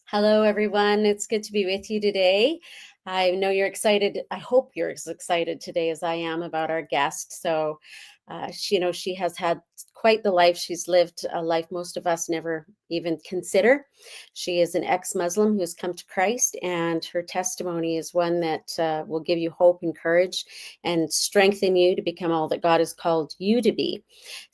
Hello, everyone. It's good to be with you today. I know you're excited. I hope you're as excited today as I am about our guest. She has had quite the life. She's lived a life most of us never even consider. She is an ex-Muslim who has come to Christ, and her testimony is one that will give you hope and courage and strengthen you to become all that God has called you to be.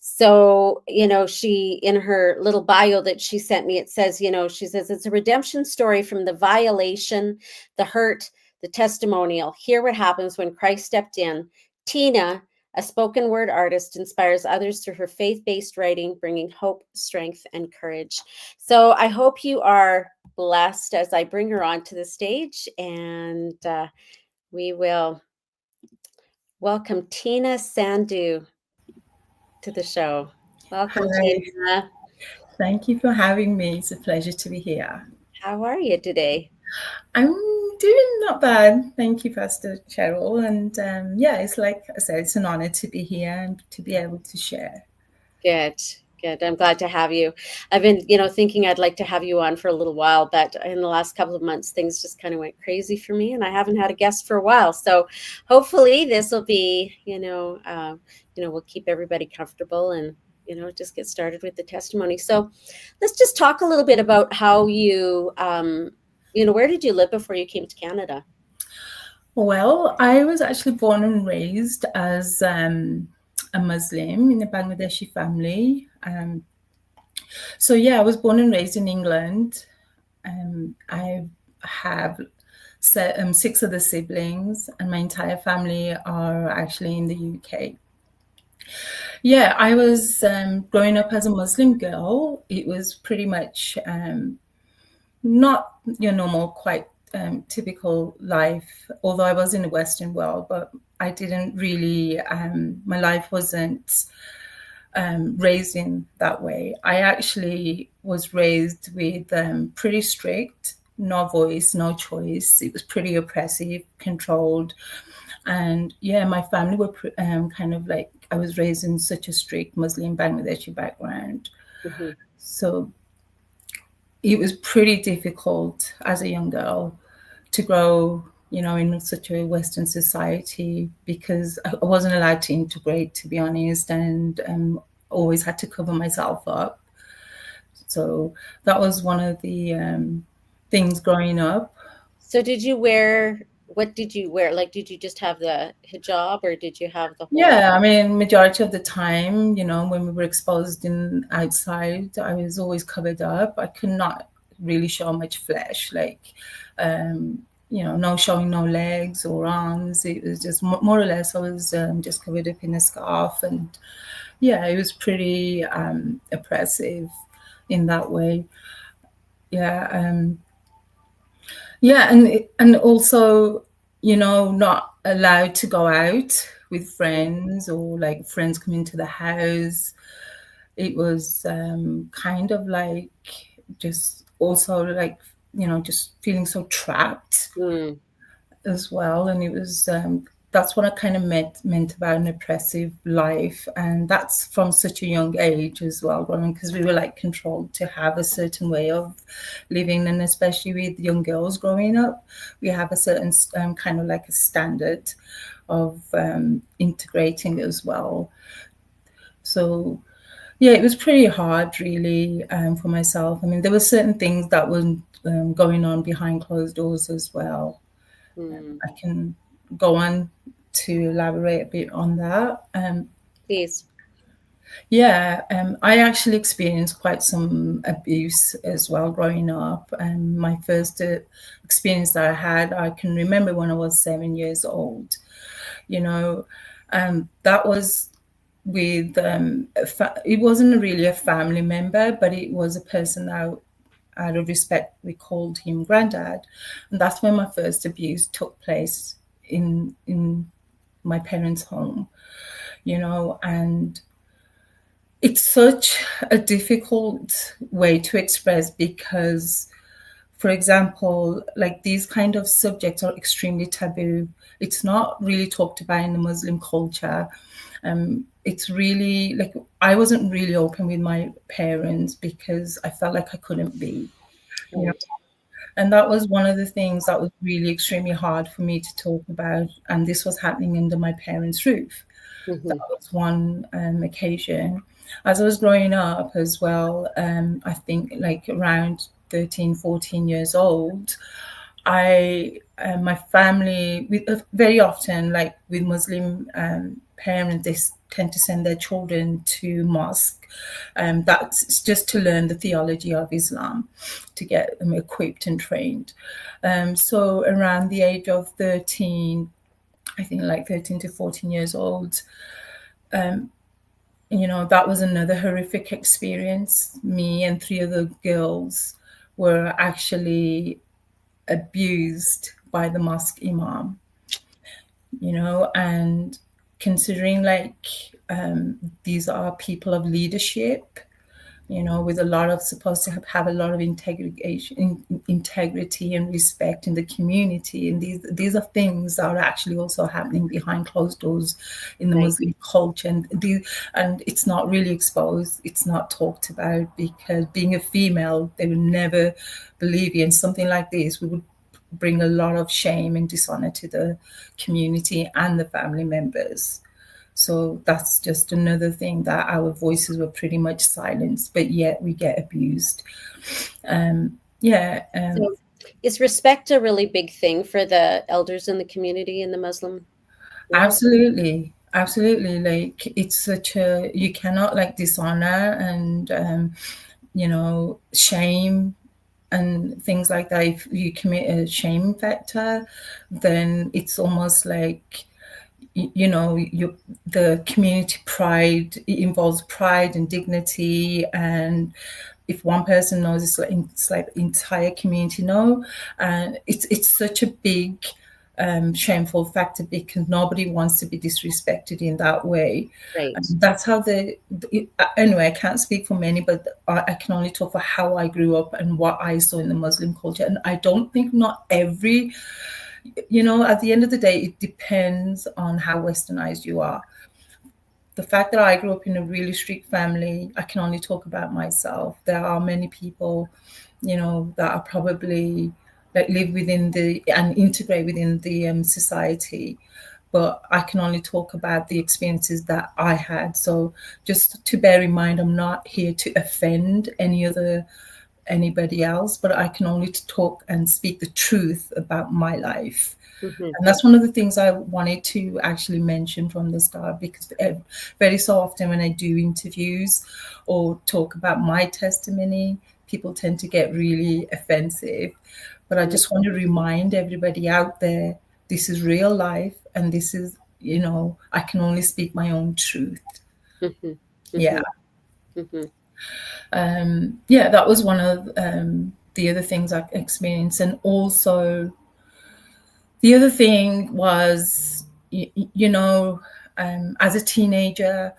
So, she, in her little bio that she sent me, it says, she says it's a redemption story from the violation, the hurt, the testimonial. Hear what happens when Christ stepped in. Teena, a spoken word artist, inspires others through her faith-based writing, bringing hope, strength, and courage. So I hope you are blessed as I bring her onto the stage, and we will welcome Teena Sandhu to the show. Welcome, Hi, Teena. thank you for having me. It's a pleasure to be here. How are you today? I'm doing not bad. Thank you, Pastor Cheryl. And yeah, it's like I said, it's an honor to be here and to be able to share. Good, good. I'm glad to have you. I've been, thinking I'd like to have you on for a little while, but in the last couple of months, things just kind of went crazy for me, and I haven't had a guest for a while. So hopefully this will be, we'll keep everybody comfortable and, just get started with the testimony. So let's just talk a little bit about how where did you live before you came to Canada? Well, I was actually born and raised as a Muslim in a Bangladeshi family. So yeah, I was born and raised in England. I have six other siblings, and my entire family are actually in the UK. Yeah, I was growing up as a Muslim girl. It was pretty much not your normal, quite typical life, although I was in the Western world, but I didn't really, my life wasn't raised in that way. I actually was raised with pretty strict, no voice, no choice. It was pretty oppressive, controlled. And yeah, my family were kind of like, I was raised in such a strict Muslim Bangladeshi background. Mm-hmm. So it was pretty difficult as a young girl to grow, in such a Western society because I wasn't allowed to integrate, to be honest, and always had to cover myself up. So that was one of the things growing up. So what did you wear? Like, did you just have the hijab or did you have the whole? Yeah, I mean, majority of the time, when we were exposed in outside, I was always covered up. I could not really show much flesh, like, no showing no legs or arms. It was just more or less I was just covered up in a scarf, and yeah, it was pretty oppressive in that way. Yeah, yeah, and also, not allowed to go out with friends or like friends coming to the house. It was kind of like just also like, just feeling so trapped Mm, as well. And it was that's what I kind of meant about an oppressive life, and that's from such a young age as well, growing, because we were like controlled to have a certain way of living, and especially with young girls growing up, we have a certain kind of like a standard of integrating as well. So yeah, it was pretty hard, really, for myself. I mean, there were certain things that were going on behind closed doors as well. mm. I can go on to elaborate a bit on that. Please. Yeah, I actually experienced quite some abuse as well growing up. And my first experience that I had, I can remember when I was 7 years old. You know, that was with it wasn't really a family member, but it was a person that out of respect we called him granddad, and that's when my first abuse took place in my parents' home. And it's such a difficult way to express because, for example, like these kind of subjects are extremely taboo. It's not really talked about in the Muslim culture. It's really like I wasn't really open with my parents because I felt like I couldn't be. You know, Right. And that was one of the things that was really extremely hard for me to talk about. And this was happening under my parents' roof. That Mhm. was one occasion. As I was growing up as well, I think like around 13, 14 years old, my family, very often, like with Muslim parents, they tend to send their children to mosque. That's just to learn the theology of Islam, to get them equipped and trained. So around the age of 13, I think like 13 to 14 years old, that was another horrific experience. Me and three other girls were actually abused by the mosque imam, and considering like these are people of leadership, with a lot of supposed to have a lot of integrity and respect in the community, and these are things that are actually also happening behind closed doors in the Right. Muslim culture, and it's not really exposed, it's not talked about, because being a female, they would never believe you, and something like this would bring a lot of shame and dishonor to the community and the family members. So that's just another thing, that our voices were pretty much silenced, but yet we get abused. Yeah, So, is respect a really big thing for the elders in the community in the Muslim world? absolutely, absolutely. Like it's such a, you cannot like dishonor and shame and things like that. If you commit a shame factor, then it's almost like the community pride, it involves pride and dignity, and if one person knows, it's like the entire community know, and it's such a big shameful factor, because nobody wants to be disrespected in that way. And Right. that's how anyway, I can't speak for many, but I can only talk for how I grew up and what I saw in the Muslim culture. And I don't think, not every, at the end of the day, it depends on how westernized you are. The fact that I grew up in a really strict family, I can only talk about myself. There are many people, that are probably like live within the and integrate within the society, but I can only talk about the experiences that I had. So just to bear in mind, I'm not here to offend anybody else, but I can only talk and speak the truth about my life. Mhm. And that's one of the things I wanted to actually mention from the start, because very so often when I do interviews or talk about my testimony, people tend to get really offensive. But I Mm. just want to remind everybody out there, this is real life, and this is, I can only speak my own truth. Mhm. Yeah. Mhm. Mhm. Yeah, that was one of the other things I experienced. And also, the other thing was, as a teenager,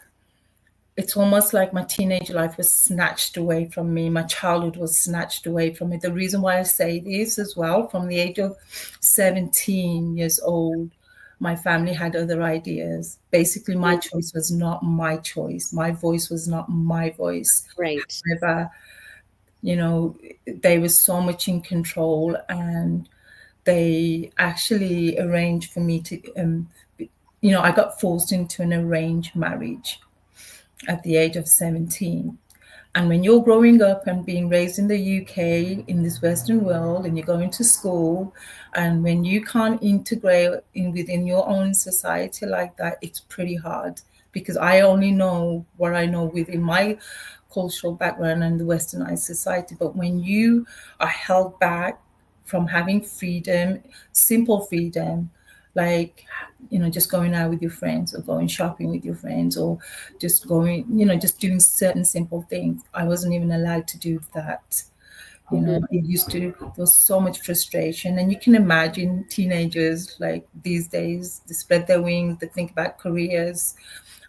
it's almost like my teenage life was snatched away from me. My childhood was snatched away from me. The reason why I say this as well, from the age of 17 years old, my family had other ideas. Basically, my Mm. choice was not my choice. My voice was not my voice. Right. However, they were so much in control, and they actually arranged for me to, I got forced into an arranged marriage at the age of 17. And when you're growing up and being raised in the UK, in this Western world, and you're going to school, and when you can't integrate within your own society like that, it's pretty hard, because I only know what I know within my cultural background and the westernized society. But when you are held back from having freedom, simple freedom, like, just going out with your friends, or going shopping with your friends, or just going, just doing certain simple things, I wasn't even allowed to do that. Mhm. It used to, there was so much frustration. And you can imagine teenagers like these days, they spread their wings, they think about careers.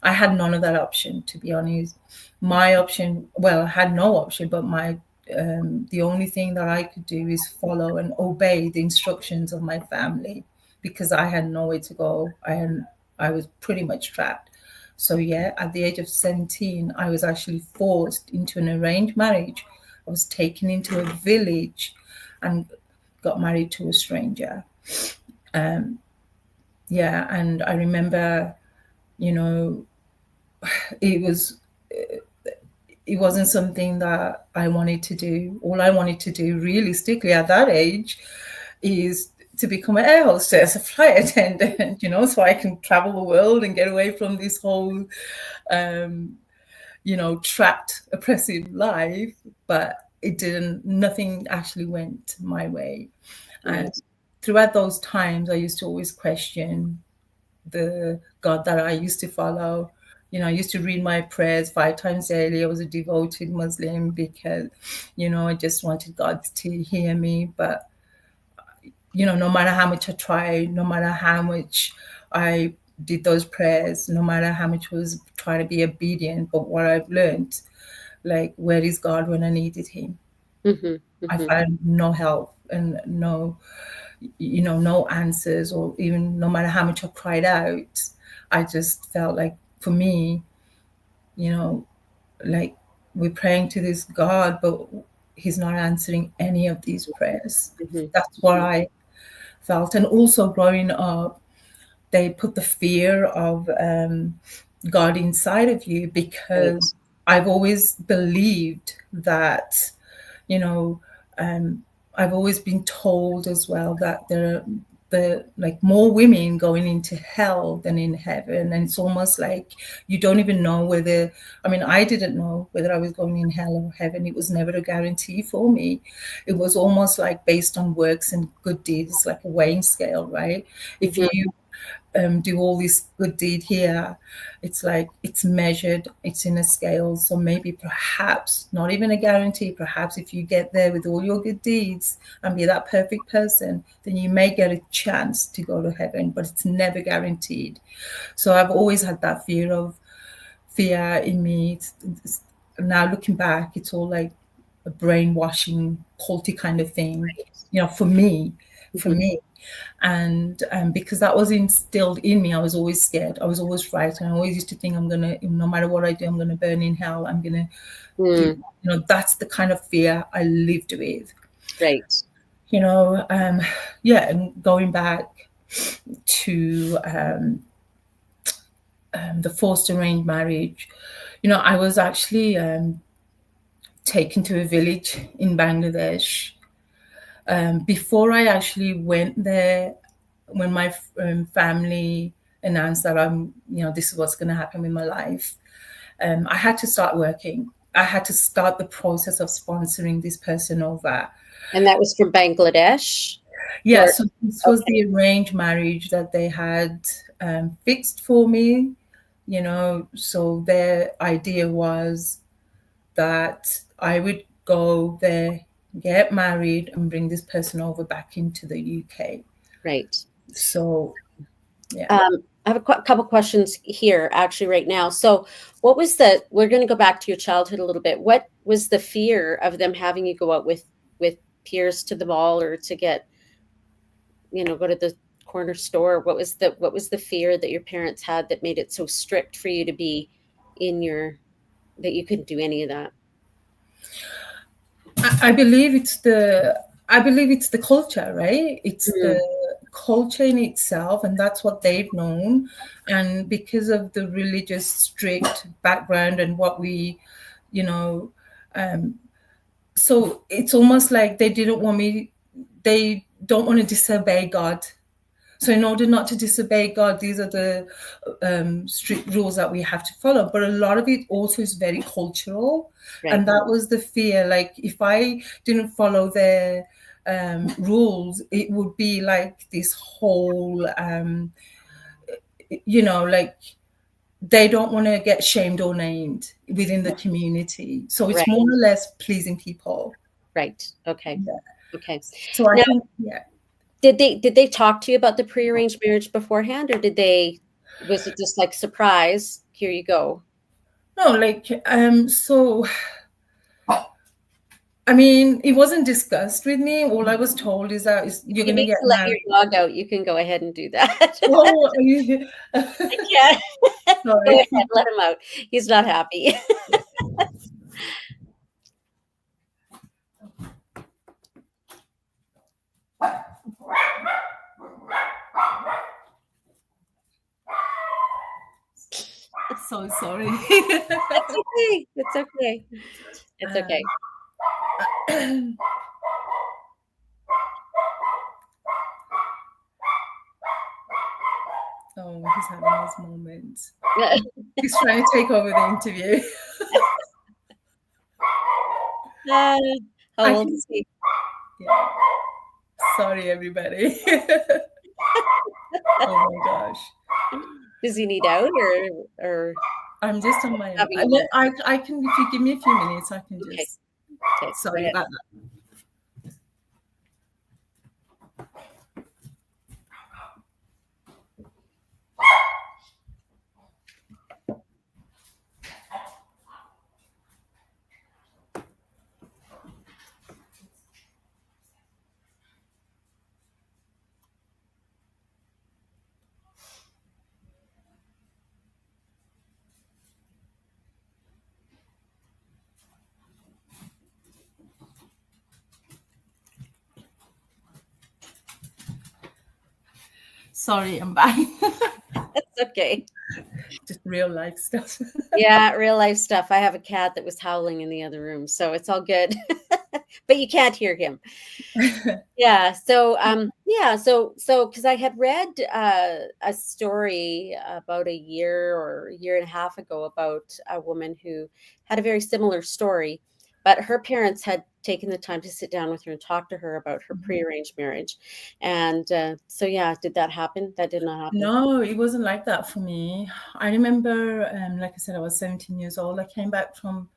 I had none of that option, to be honest. My option, well, I had no option, but the only thing that I could do is follow and obey the instructions of my family, because I had nowhere to go. I was pretty much trapped. So yeah, at the age of 17, I was actually forced into an arranged marriage. I was taken into a village, and got married to a stranger. Yeah, and I remember, you know, it was it wasn't something that I wanted to do. All I wanted to do realistically at that age is to become an air hostess, a flight attendant, so I can travel the world and get away from this whole, trapped, oppressive life. But it didn't, nothing actually went my way. And Right. throughout those times, I used to always question the God that I used to follow. I used to read my prayers 5 times daily. I was a devoted Muslim because, I just wanted God to hear me. But, no matter how much I tried, no matter how much I did those prayers, no matter how much I was trying to be obedient, but what I've learned, like, where is God when I needed him? Mm-hmm. I Mm-hmm. found no help and no answers, or even no matter how much I cried out, I just felt like, for me, like, we're praying to this God, but he's not answering any of these prayers. Mm-hmm. That's what I felt. And also growing up, they put the fear of God inside of you, Right. because I've always believed that, you know, I've always been told as well that there are like more women going into hell than in heaven. And it's almost like you don't even know whether, I mean, I didn't know whether I was going in hell or heaven. It was never a guarantee for me. It was almost like based on works and good deeds, like a weighing scale, right? If Mm-hmm. you do all this good deed here, it's like it's measured, it's in a scale. So maybe, perhaps, not even a guarantee, perhaps if you get there with all your good deeds and be that perfect person, then you may get a chance to go to heaven, but it's never guaranteed. So I've always had that fear in me. Now looking back, it's all like a brainwashing, culty kind of thing, for me, for Mm-hmm. me. And because that was instilled in me, I was always scared. I was always frightened. I always used to think, no matter what I do, I'm gonna burn in hell. I'm gonna do, Mm. that's the kind of fear I lived with. Right. Yeah, and going back to the forced arranged marriage, I was actually taken to a village in Bangladesh. Before I actually went there, when my family announced that this is what's going to happen with my life, I had to start working. I had to start the process of sponsoring this person over. And that was from Bangladesh? Yeah, Or so this was okay. the arranged marriage that they had fixed for me. So their idea was that I would go there, get married, and bring this person over back into the UK. Right. So, yeah. I have a couple questions here actually right now. So, we're going to go back to your childhood a little bit. What was the fear of them having you go out with peers to the mall, or to get, go to the corner store? What was the fear that your parents had that made it so strict for you to be in your that you couldn't do any of that? I believe it's the culture, right? It's the Mm. culture in itself, and that's what they've known. And because of the religious strict background and what we, you know, so it's almost like they don't want to disobey God. So in order not to disobey God, these are the strict rules that we have to follow. But a lot of it also is very cultural. Right. And that was the fear. Like, if I didn't follow their rules, it would be like this whole, like, they don't want to get shamed or named within the community. So it's more Right. or less pleasing people. Right. Okay. Yeah. Okay. So I Now, think, yeah. did they talk to you about the prearranged marriage beforehand, or was it just like surprise? Here you go. No, like, so I mean, it wasn't discussed with me. All I was told is that If you're you going to need get to let your married. dog out, you can go ahead and do that. Oh, Yeah. Go sorry. ahead, let him out. He's not happy. So sorry. It's okay. It's okay. It's okay. Oh, he's having his moments. He's trying to take over the interview. Uh, how I old can is he? yeah. Sorry, everybody. Oh my gosh. Does he need out or I'm just on my own. having a moment? I can, if you give me a few minutes, I can Okay. just, Okay. Go sorry ahead. about that. Sorry, I'm back. That's okay. Just real life stuff. Yeah, real life stuff. I have a cat that was howling in the other room, so it's all good. But you can't hear him. Yeah. So because I had read a story about a year or a year and a half ago about a woman who had a very similar story, but her parents had taken the time to sit down with her and talk to her about her prearranged marriage. And so, yeah, did that happen? That did not happen. No, it wasn't like that for me. I remember, like I said, I was 17 years old. I came back from,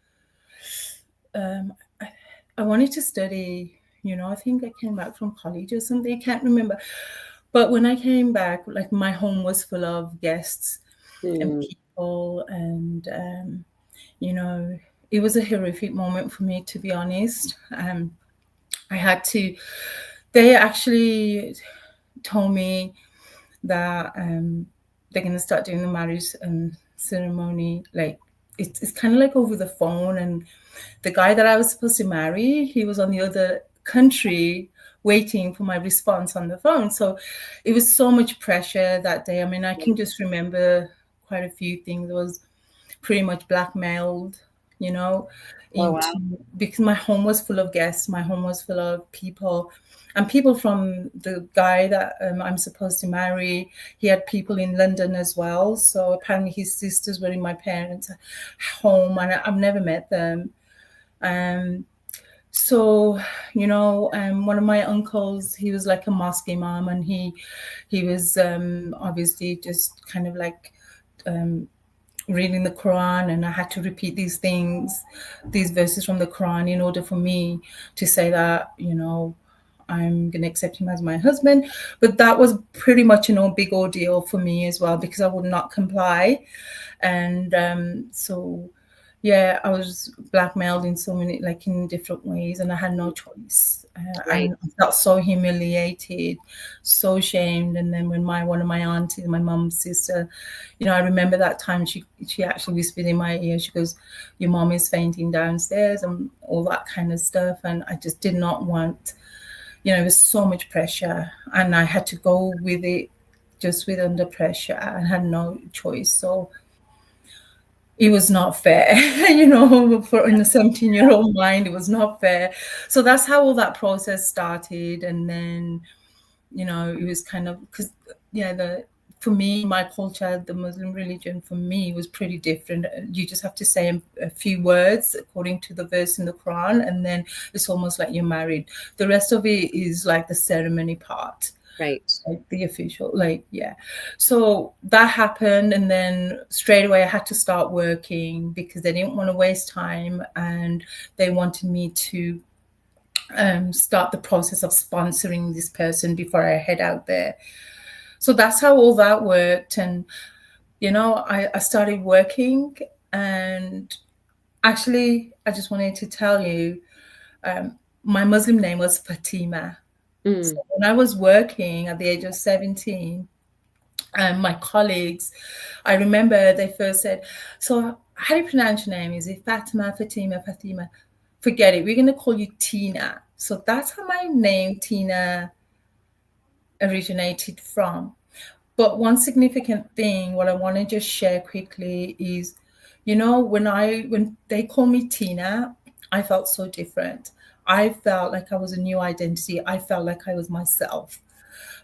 um, I wanted to study, I think I came back from college or something. I can't remember. But when I came back, like my home was full of guests and Mm, people, and, it was a horrific moment for me, to be honest. I had to, they actually told me that they're going to start doing the marriage ceremony. Like it's kind of like over the phone. And the guy that I was supposed to marry, he was on the other country waiting for my response on the phone. So it was so much pressure that day. I mean, I can just remember quite a few things. I was pretty much blackmailed, you know, oh, wow. into, because my home was full of guests, my home was full of people, and people from the guy that I'm supposed to marry. He had people in London as well. So apparently his sisters were in my parents' home, and I've never met them. Um, so one of my uncles, he was like a mosque imam, and he was obviously just kind of like reading the Quran, and I had to repeat these things, these verses from the Quran, in order for me to say that, I'm going to accept him as my husband. But that was pretty much big ordeal for me as well, because I would not comply. And so yeah, I was blackmailed in so many, like in different ways, and I had no choice. Right. And I felt so humiliated, so shamed. And then when one of my aunties, my mum's sister, I remember that time she actually whispered in my ear. She goes, "Your mom is fainting downstairs," and all that kind of stuff. And I just did not want, it was so much pressure, and I had to go with it, just with under pressure. I had no choice. So it was not fair, for in a 17-year-old mind, it was not fair. So that's how all that process started. And then, it was kind of, because, for me, my culture, the Muslim religion, for me, was pretty different. You just have to say a few words according to the verse in the Quran, and then it's almost like you're married. The rest of it is like the ceremony part, Right. like the official, yeah. So that happened, and then straight away I had to start working, because they didn't want to waste time, and they wanted me to start the process of sponsoring this person before I head out there. So that's how all that worked. And I started working. And actually, I just wanted to tell you, my Muslim name was Fatima. So Mm. when I was working at the age of 17, my colleagues, I remember they first said, "So how do you pronounce your name? Is it Fatima, Fatima, Fatima?" Forget it. We're going to call you Teena. So that's how my name, Teena, originated from. But one significant thing, what I want to just share quickly is, when they call me Tina, I felt so different. I felt like I was a new identity. I felt like I was myself,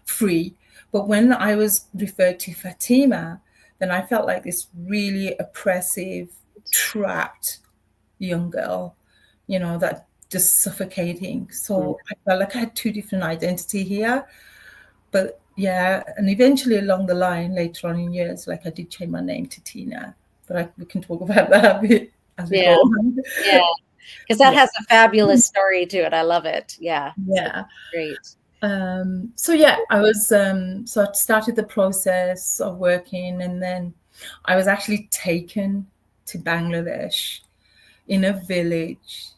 free. But when I was referred to Fatima, then I felt like this really oppressive, trapped young girl, that just suffocating. Mm. So I felt like I had two different identity here. But yeah, and eventually along the line, later on in years, like I did change my name to Tina. But we can talk about that a bit as we go Yeah, on. yeah, because that Yeah, has a fabulous story to it. I love it. Yeah, so yeah. great. So yeah, I was so I started the process of working, and then I was actually taken to Bangladesh in a village.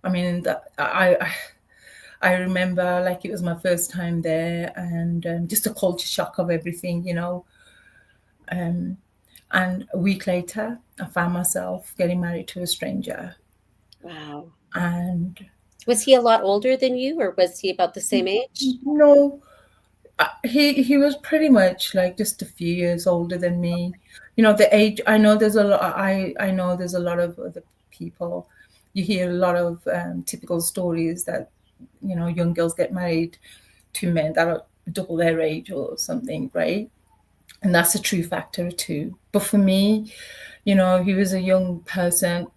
I mean, I remember like it was my first time there, and just a culture shock of everything. And a week later, I found myself getting married to a stranger, Wow. and Was he a lot older than you, or was he about the same age? no, he was pretty much like just a few years older than me. The age. I know there's a lot. I know there's a lot of other people. You hear a lot of typical stories that young girls get married to men that are double their age or something, right? And that's a true factor too. But for me, he was a young person.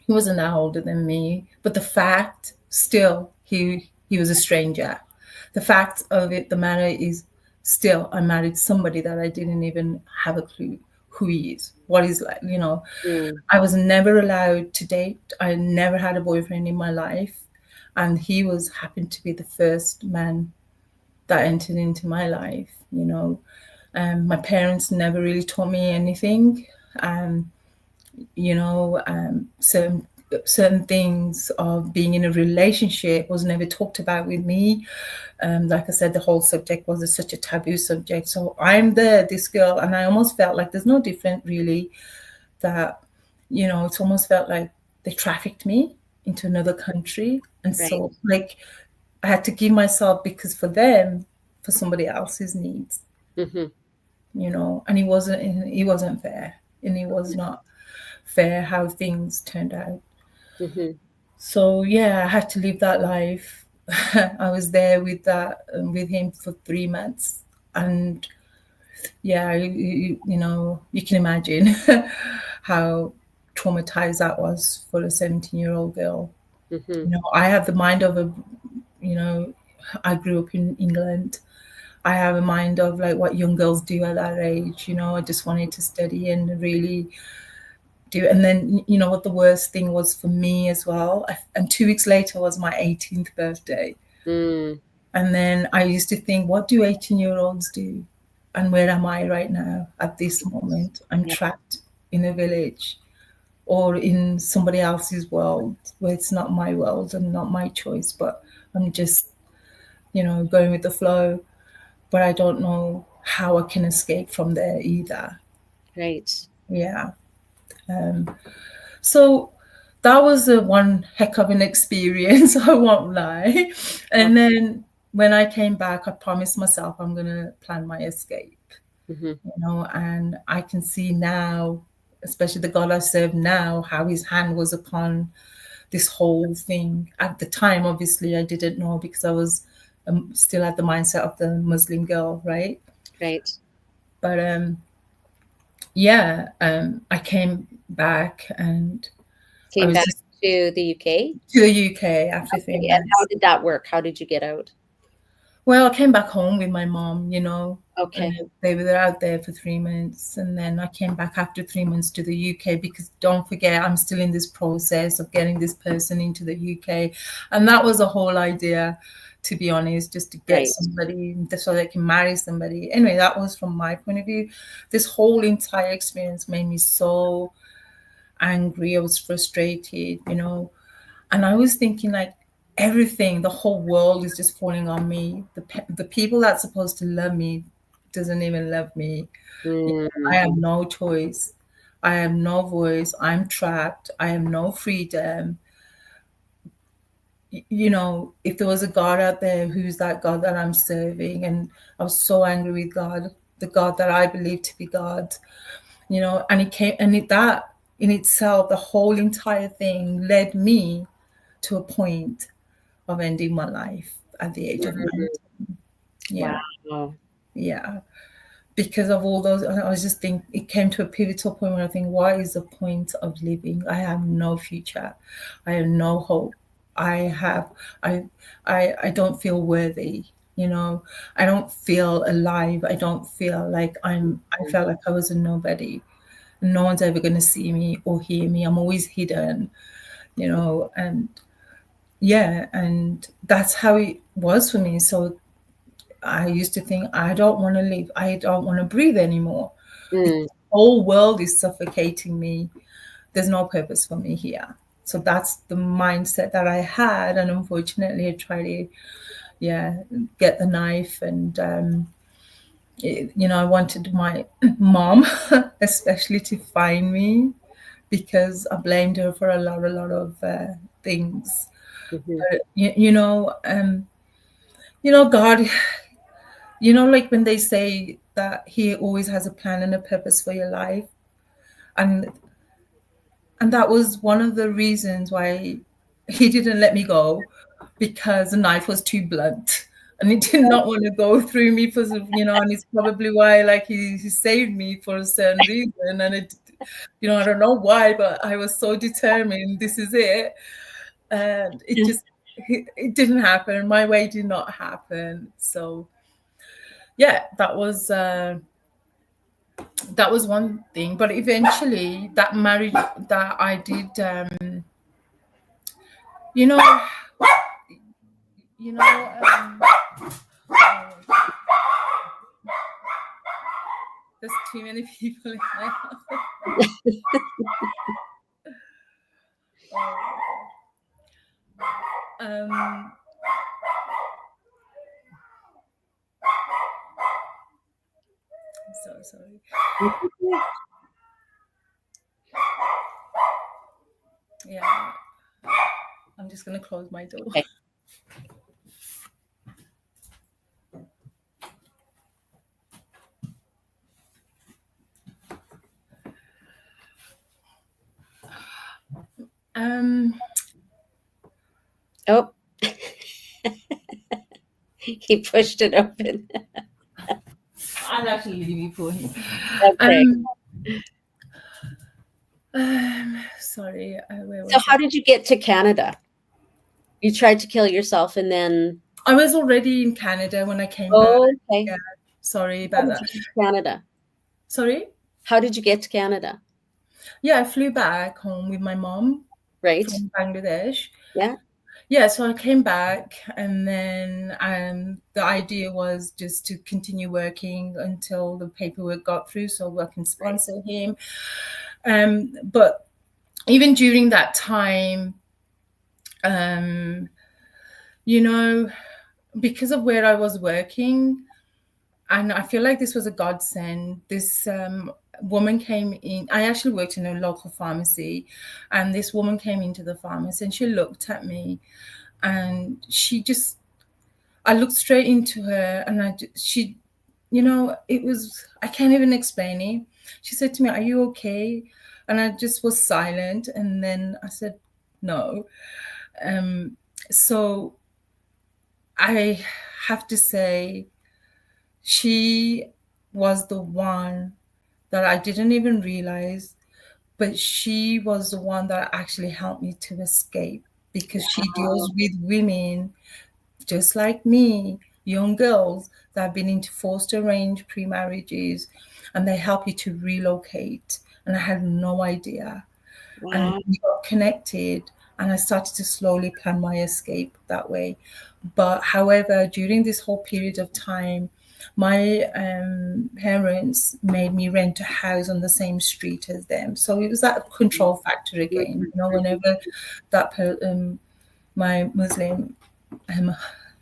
He wasn't that older than me, but the fact still he was a stranger. The fact of it, the matter is still I married somebody that I didn't even have a clue who he is, what he's like. Mm, I was never allowed to date. I never had a boyfriend in my life, and he was happened to be the first man that entered into my life. My parents never really taught me anything. Um, certain things of being in a relationship was never talked about with me. Like I said, the whole subject was such a taboo subject. So I'm this girl, and I almost felt like there's no different really. That it's almost felt like they trafficked me into another country, and right. so like I had to give myself because for them, for somebody else's needs, Hmm. and he wasn't fair, and it was not fair how things turned out. Hmm. So yeah, I had to live that life. I was there with him for 3 months, and yeah, you can imagine how traumatized that was for a 17-year-old girl. Hmm. I have the mind of you know, I grew up in England. I have a mind of like what young girls do at that age. I just wanted to study and really do. And then, what the worst thing was for me as well. And 2 weeks later was my 18th birthday. Mm, And then I used to think, what do 18-year-olds do? And where am I right now at this moment? I'm yeah, trapped in a village or in somebody else's world where it's not my world and not my choice, but I'm just, going with the flow. But I don't know how I can escape from there either. right. Yeah. Um, So that was a one heck of an experience, I won't lie. And then when I came back, I promised myself I'm going to plan my escape, Hmm. and I can see now, especially the God I serve now, how his hand was upon this whole thing. At the time, obviously, I didn't know because I was still at the mindset of the Muslim girl, right? Right. But yeah, I came back and I Came was back just to the UK. to the UK after three Okay, and how months. did that work? How did you get out? Well, I came back home with my mom, and Okay, they were out there for 3 months. And then I came back after 3 months to the UK because don't forget, I'm still in this process of getting this person into the UK. And that was a whole idea, to be honest, just to get right. somebody so they can marry somebody. Anyway, that was from my point of view. This whole entire experience made me so angry. I was frustrated. And I was thinking like everything, the whole world is just falling on me. The people that's supposed to love me doesn't even love me. I Mm, have no choice. I have no voice. I'm trapped. I have no freedom. If there was a God out there, who's that God that I'm serving? And I was so angry with God. the God that I believe to be God, and it came, and that in itself, the whole entire thing led me to a point of ending my life at the age of 19. Yeah, Wow. yeah. Because of all those, I was just thinking, it came to a pivotal point where I think, what is the point of living? I have no future. I have no hope. I have, I don't feel worthy. I don't feel alive. I don't feel like I felt like I was a nobody. No one's ever going to see me or hear me. I'm always hidden, and yeah, and that's how it was for me. So I used to think, I don't want to live. I don't want to breathe anymore. The Mm. whole world is suffocating me. There's no purpose for me here. So that's the mindset that I had. And unfortunately, I tried to, get the knife. And, I wanted my mom, especially, to find me because I blamed her for a lot of things. Mhm. But, God, like when they say that He always has a plan and a purpose for your life, and that was one of the reasons why He didn't let me go, because the knife was too blunt and He did not want to go through me for and it's probably why, like, he saved me for a certain reason. And I don't know why, but I was so determined, this is it. And it didn't happen. My way did not happen. So yeah, that was one thing. But eventually that marriage that I did, you know you know there's too many people in my house. um I'm so sorry. Yeah, I'm just gonna close my door. Okay. um Oh, he pushed it open. I'll actually leave it for him. Okay. Sorry, where So was how I? did you get to Canada? You tried to kill yourself and then I was already in Canada when I came back. oh, okay. Yeah, sorry How about did that. you get to Canada? Sorry. How did you get to Canada? Yeah, I flew back home with my mom Right? from Bangladesh. Yeah. Yeah, so I came back, and then the idea was just to continue working until the paperwork got through, so I can Right. sponsor him. But even during that time, um, because of where I was working, and I feel like this was a godsend. This woman came in. I actually worked in a local pharmacy, and this woman came into the pharmacy, and she looked at me, and I looked straight into her, and it was, I can't even explain it. She said to me, "Are you okay?" And I just was silent, and then I said, "No." Um, so I have to say, she was the one that I didn't even realize, but she was the one that actually helped me to escape, because she deals with women just like me, young girls that have been into forced arranged pre-marriages, and they help you to relocate. And I had no idea. And Wow. we got connected, and I started to slowly plan my escape that way. But however, during this whole period of time, my parents made me rent a house on the same street as them. So it was that control factor again. Whenever my Muslim um,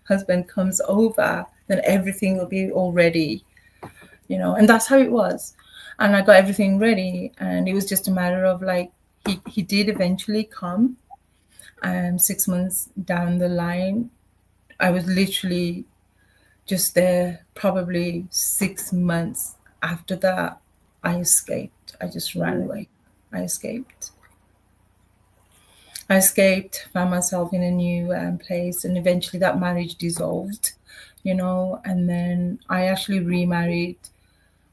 husband comes over, then everything will be all ready, and that's how it was. And I got everything ready, and it was just a matter of, like, he did eventually come. 6 months down the line, I was literally just there, probably 6 months after that, I escaped. I just ran away. I escaped. I escaped, found myself in a new place, and eventually that marriage dissolved, and then I actually remarried.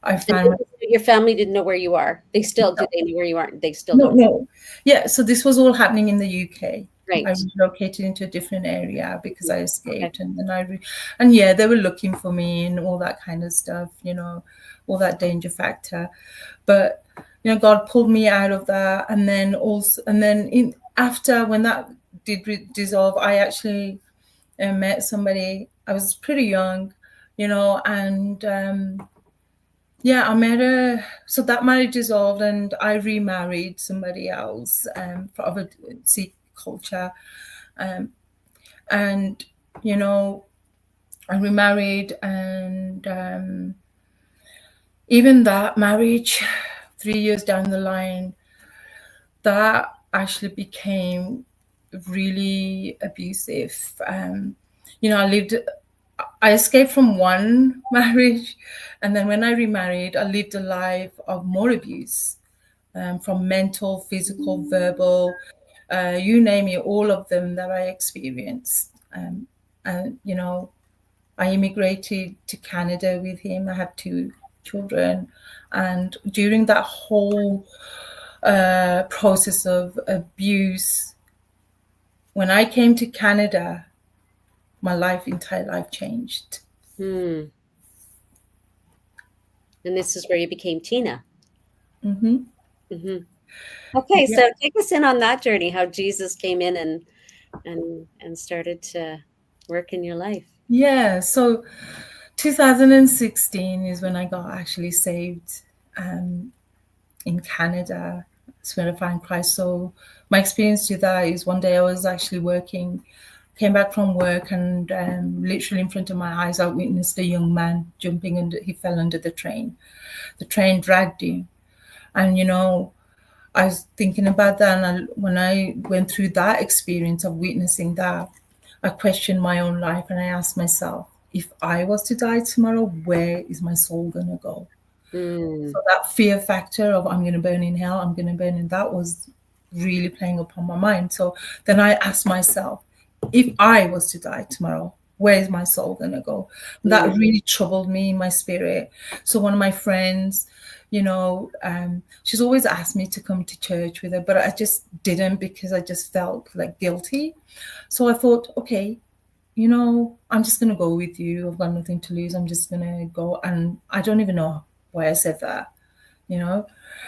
I And found your family didn't know where you are. They still do they know where you are? They still no, don't. no, yeah. So this was all happening in the UK. I Right. relocated into a different area because I Okay. escaped, and then and yeah, they were looking for me and all that kind of stuff, all that danger factor. But God pulled me out of that, and then also, and then in after when that did dissolve, I actually met somebody. I was pretty young, and yeah, I met her. So that marriage dissolved, and I remarried somebody else of a Sikh culture, um, and you know, I remarried, and even that marriage, 3 years down the line, that actually became really abusive. I escaped from one marriage, and then when I remarried, I lived a life of more abuse, from mental, physical, verbal, you name it, all of them that I experienced. And I immigrated to Canada with him. I have 2 children, and during that whole process of abuse, when I came to Canada, my entire life changed. Hmm. And this is where you became Teena. Hmm. Hmm. Okay, Yeah. so take us in on that journey, how Jesus came in and started to work in your life. Yeah. So 2016 is when I got actually saved in Canada. It's when I found Christ. So my experience to that is one day I was actually working, came back from work, and literally in front of my eyes, I witnessed a young man jumping under, he fell under the train. The train dragged him. And, I was thinking about that. And when I went through that experience of witnessing that, I questioned my own life, and I asked myself, if I was to die tomorrow, where is my soul going to go? Hmm. So that fear factor of I'm going to burn in hell, I'm going to burn in, that was really playing upon my mind. So then I asked myself, if I was to die tomorrow, where is my soul going to go? Hmm. That really troubled me in my spirit. So one of my friends, she's always asked me to come to church with her, but I just didn't because I just felt like guilty. So I thought, okay, I'm just going to go with you. I've got nothing to lose. I'm just going to go. And I don't even know why I said that, you know.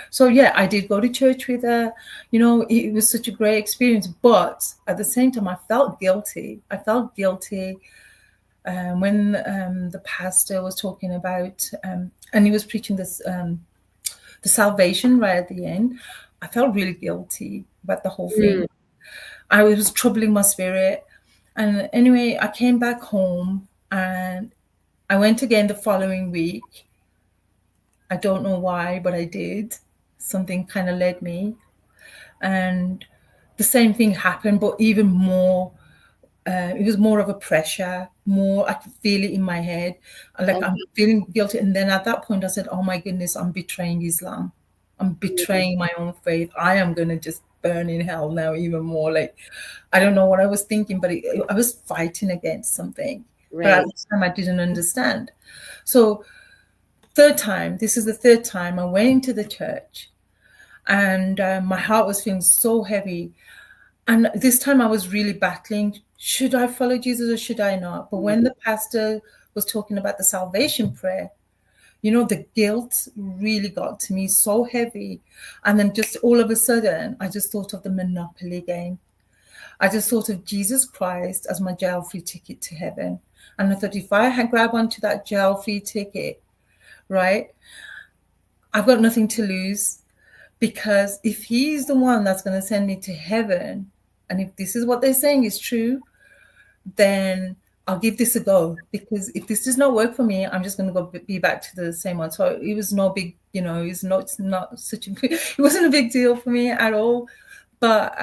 So, yeah, I did go to church with her. It was such a great experience. But at the same time, I felt guilty. I felt guilty when the pastor was talking about, and he was preaching this, the salvation right at the end. I felt really guilty about the whole Hmm. thing. I was troubling my spirit. And anyway, I came back home, and I went again the following week. I don't know why, but I did. Something kind of led me. And the same thing happened, but even more. It was more of a pressure, more, I could feel it in my head. Like I'm Okay. feeling guilty. And then at that point, I said, oh my goodness, I'm betraying Islam. I'm Hmm. betraying my own faith. I am going to just burn in hell now, even more. Like, I don't know what I was thinking, but I was fighting against something. But at Right. the time, I didn't understand. So, this is the third time I went into the church, and my heart was feeling so heavy. And this time I was really battling. Should I follow Jesus or should I not? But Hmm. when the pastor was talking about the salvation prayer, the guilt really got to me so heavy. And then just all of a sudden, I just thought of the Monopoly game. I just thought of Jesus Christ as my jail free ticket to heaven. And I thought, if I had grabbed onto that jail free ticket, right, I've got nothing to lose. Because if he's the one that's going to send me to heaven, and if this is what they're saying is true, then I'll give this a go. Because if this does not work for me, I'm just going to go be back to the same one. So it was no big, it's not such a it wasn't a big deal for me at all. But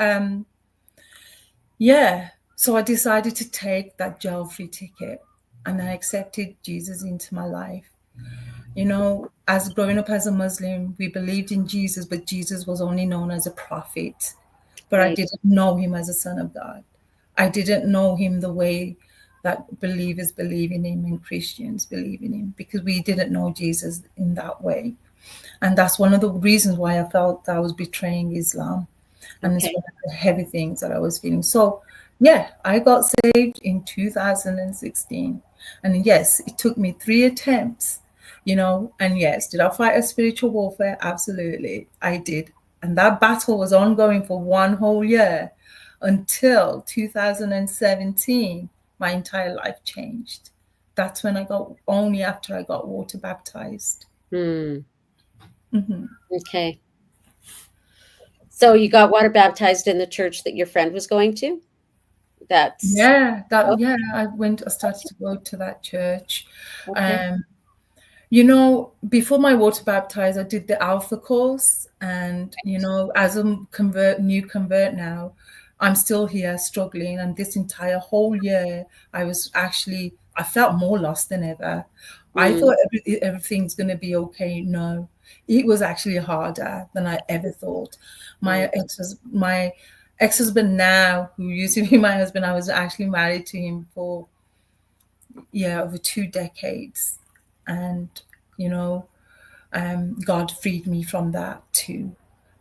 yeah, so I decided to take that jail free ticket. and I accepted Jesus into my life. You know, as growing up as a Muslim, we believed in Jesus, but Jesus was only known as a prophet. But I Right. didn't know him as a son of God. I didn't know him the way that believers believe in him and Christians believe in him, because we didn't know Jesus in that way. And that's one of the reasons why I felt that I was betraying Islam. And it's Okay. one of the heavy things that I was feeling. So, yeah, I got saved in 2016. And yes, it took me 3 attempts, you know. And yes, did I fight a spiritual warfare? Absolutely, I did. And that battle was ongoing for 1 whole year until 2017. My entire life changed. That's when I got, only after I got water baptized. Hmm. Hmm. Okay. So you got water baptized in the church that your friend was going to? That's Yeah, oh, that, yeah, I started to go to that church. okay. Um, you know, before my water baptized, I did the Alpha course, and you know, as a new convert now, I'm still here struggling. And this entire whole year, I felt more lost than ever. I Hmm. thought everything's going to be okay. No, it was actually harder than I ever thought. Hmm. My ex-husband now, who used to be my husband, I was actually married to him for, yeah, over 2 decades, and you know, God freed me from that too.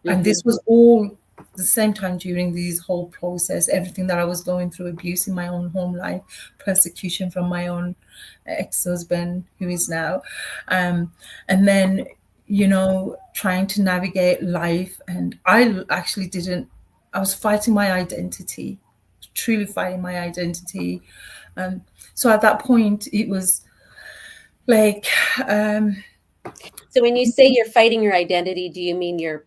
And Hmm. this was all the same time during this whole process, everything that I was going through, abuse in my own home life, persecution from my own ex-husband, who is now, and then, you know, trying to navigate life. And I actually didn't, I was fighting my identity, truly fighting my identity. Um, so at that point, it was like, um, So when you say you're fighting your identity, do you mean your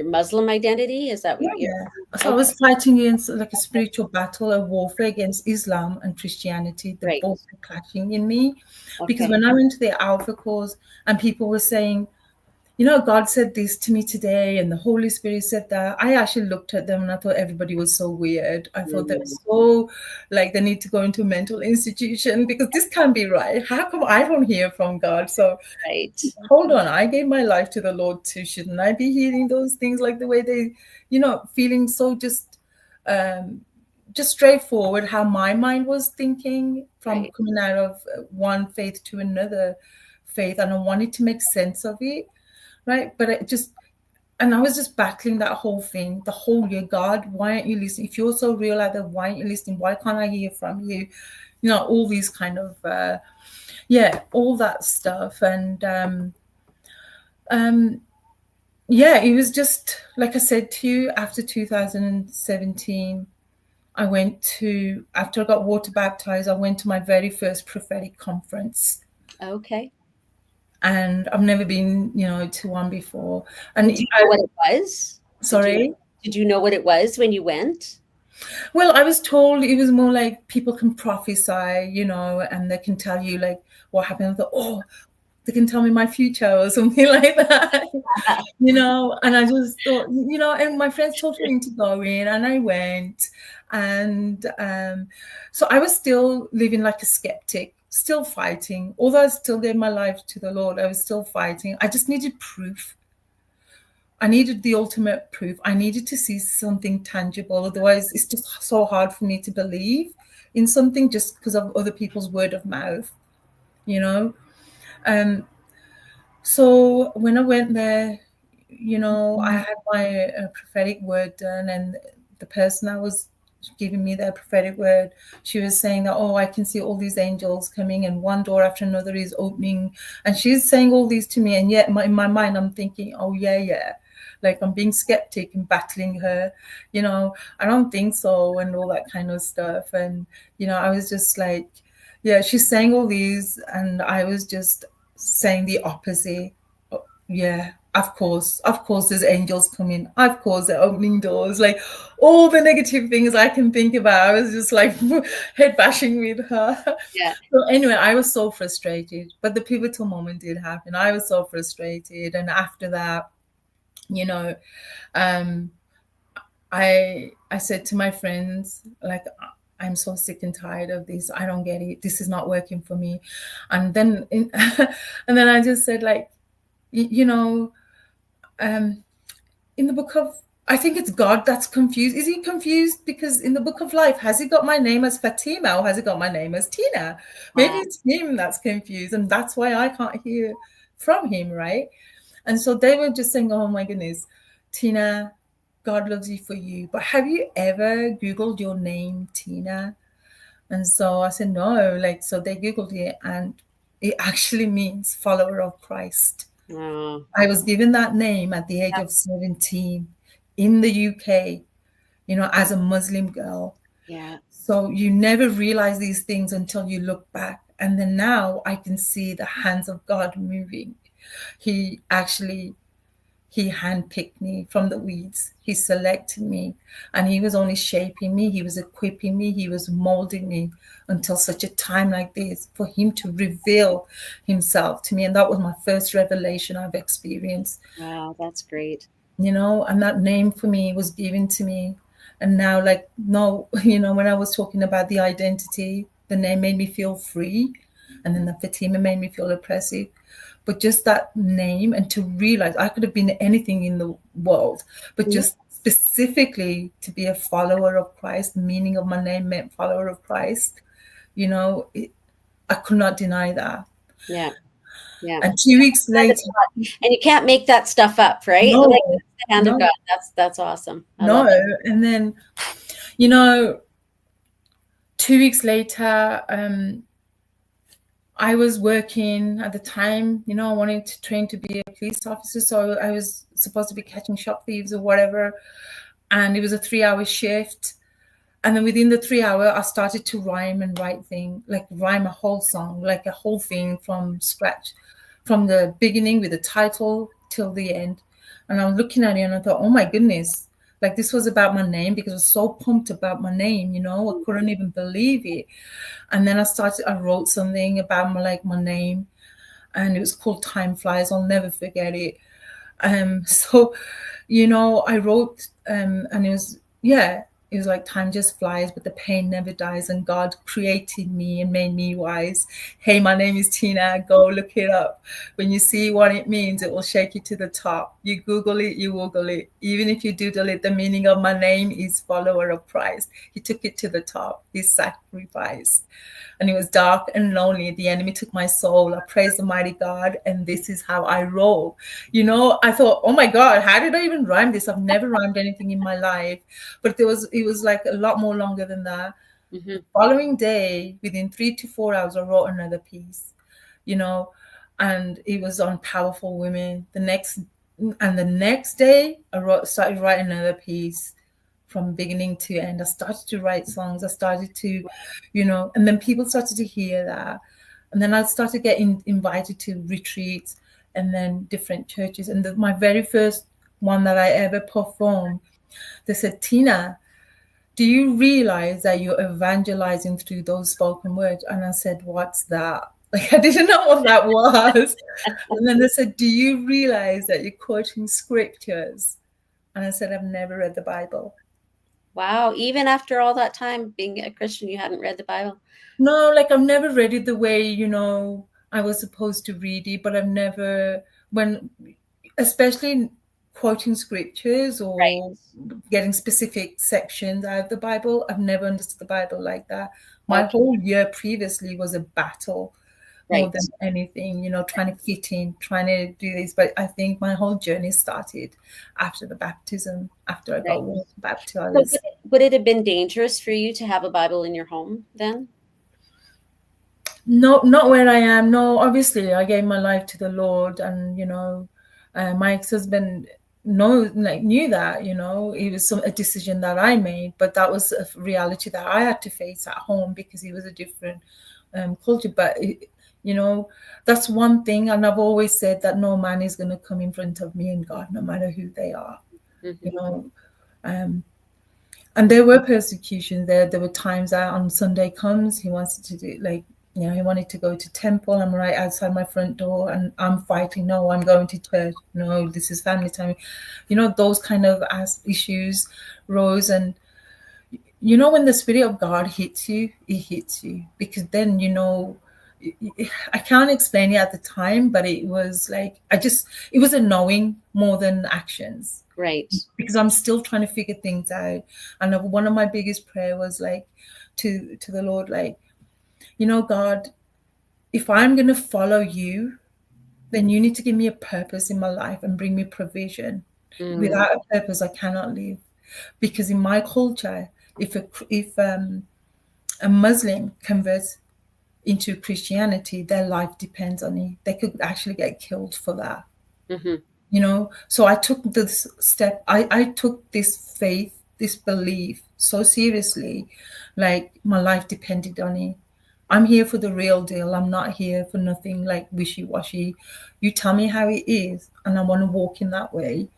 Muslim identity? Is that what yeah, you're yeah. So I okay? was fighting against like a spiritual battle, a warfare against Islam and Christianity. They Right. both were clashing in me, because Okay. when I went to the Alpha course and people were saying, you know, God said this to me today, and the Holy Spirit said that, I actually looked at them and I thought everybody was so weird. I thought they were Mhm. so, like, they need to go into a mental institution, because this can't be right. How come I don't hear from God? So Right. hold on, I gave my life to the Lord too. Shouldn't I be hearing those things like the way they, you know, feeling so um, just straightforward, how my mind was thinking from Right. coming out of one faith to another faith, and I wanted to make sense of it, right? But it just, and I was just battling that whole thing the whole year. God, why aren't you listening? If you're so real out there, why aren't you listening? Why can't I hear from you? You know, all these kind of yeah, all that stuff. And um yeah, it was just like I said to you, after 2017, after I got water baptized, I went to my very first prophetic conference. Okay. And I've never been, you know, to one before. And And do you know what it was? Did you sorry. did you know what it was when you went? Well, I was told it was more like people can prophesy, you know, and they can tell you like what happened. I thought, oh, they can tell me my future or something like that. You know, and I just thought, you know, and my friends told me to go in, and I went. And so I was still living like a skeptic, still fighting. Although I still gave my life to the Lord, I was still fighting. I just needed proof. I needed the ultimate proof. I needed to see something tangible. Otherwise, it's just so hard for me to believe in something just because of other people's word of mouth, you know? Um, So when I went there, you know, I had my prophetic word done, and the person that was giving me their prophetic word, she was saying that, oh, I can see all these angels coming, and one door after another is opening, and she's saying all these to me, and yet in my mind, I'm thinking, oh yeah, yeah, like I'm being skeptic and battling her, you know, I don't think so, and all that kind of stuff, and you know, I was just like, yeah, she's saying all these, and I was just saying the opposite. Oh, yeah, of course, there's angels coming. Of course, they're opening doors. Like all the negative things I can think about. I was just like head bashing with her. Yeah. So anyway, I was so frustrated. But the pivotal moment did happen. I was so frustrated, and after that, you know, um, I said to my friends, like, I'm so sick and tired of this. I don't get it. This is not working for me. And then and then I just said, like, you know, in the book of, I think it's God that's confused. Is he confused because in the book of life, has he got my name as Fatima or has he got my name as Teena? Maybe Wow. it's him that's confused, and that's why I can't hear from him, right? And so they were just saying, oh my goodness, Teena, God loves you for you. But have you ever Googled your name, Teena? And so I said, no. Like, so they Googled it, and it actually means follower of Christ. Oh, I was given that name at the age yeah. of 17 in the UK, as a Muslim girl. Yeah. So you never realize these things until you look back. And then now I can see the hands of God moving. He actually, he handpicked me from the weeds. He selected me, and he was only shaping me. He was equipping me. He was molding me until such a time like this for him to reveal himself to me. And that was my first revelation I've experienced, Wow, that's great. and that name for me was given to me. And now, like, no, when I was talking about the identity, the name made me feel free, and then the Fatima made me feel oppressive. But just that name, and to realize I could have been anything in the world, but Mhm. just specifically to be a follower of Christ, the meaning of my name meant follower of Christ, I could not deny that. Yeah. Yeah. And 2 weeks Hand of later, God. And you can't make that stuff up, right? Like no, that's the hand of no, God. That's awesome. I no. love it. And then, you know, 2 weeks later, I was working at the time, I wanted to train to be a police officer. So I was supposed to be catching shop thieves or whatever. And it was a 3-hour shift. And then within the 3 hour, I started to rhyme and rhyme a whole song, like a whole thing from scratch, from the beginning with the title till the end. And I'm looking at it and I thought, oh my goodness, like this was about my name, because I was so pumped about my name, I couldn't even believe it. And then I wrote something about my name, and it was called Time Flies. I'll never forget it. So, I wrote, and it was like time just flies, but the pain never dies. And God created me and made me wise. Hey, my name is Teena. Go look it up. When you see what it means, it will shake you to the top. You Google it, you Google it. Even if you doodle it, the meaning of my name is follower of Christ. He took it to the top. He sacrificed. And it was dark and lonely. The enemy took my soul. I praise the mighty God, and this is how I roll. I thought, oh my God, how did I even rhyme this? I've never rhymed anything in my life. But it was like a lot more longer than that. Mm-hmm. The following day, within 3 to 4 hours, I wrote another piece, and it was on powerful women. The next day, started writing another piece from beginning to end. I started to write songs. I started to, and then people started to hear that. And then I started getting invited to retreats and then different churches. And my very first one that I ever performed, they said, Teena, do you realize that you're evangelizing through those spoken words? And I said, what's that? Like, I didn't know what that was. And then they said, do you realize that you're quoting scriptures? And I said, I've never read the Bible. Wow. Even after all that time being a Christian, you hadn't read the Bible? No, like I've never read it the way, I was supposed to read it, but I've never, especially quoting scriptures Right. or getting specific sections out of the Bible, I've never understood the Bible like that. My Okay. whole year previously was a battle more Right. than anything, trying to fit in, trying to do this. But I think my whole journey started after the baptism, after I Right. got water So baptized. would it have been dangerous for you to have a Bible in your home then? No, not where I am. No, obviously, I gave my life to the Lord, and my ex-husband knew that. It was a decision that I made, but that was a reality that I had to face at home because it was a different culture. But that's one thing, and I've always said that no man is going to come in front of me and God, no matter who they are. Mm-hmm. You know, um, and there were persecutions there. There were times that on Sunday comes, he wants to do he wanted to go to temple. I'm right outside my front door and I'm fighting. No, I'm going to church. No, this is family time. Those kind of issues rose. And you know, when the Spirit of God hits you, it hits you, because then, you know, I can't explain it at the time, but it was like, it was a knowing more than actions, Right. because I'm still trying to figure things out. And one of my biggest prayer was like to the Lord, like, you know, God, if I'm going to follow you, then you need to give me a purpose in my life and bring me provision. Mm, Without a purpose, I cannot live. Because in my culture, if a Muslim converts into Christianity, their life depends on it. They could actually get killed for that. hmm You know, so I took this step. I took this faith, this belief so seriously, like my life depended on it. I'm here for the real deal. I'm not here for nothing like wishy-washy. You tell me how it is, and I want to walk in that way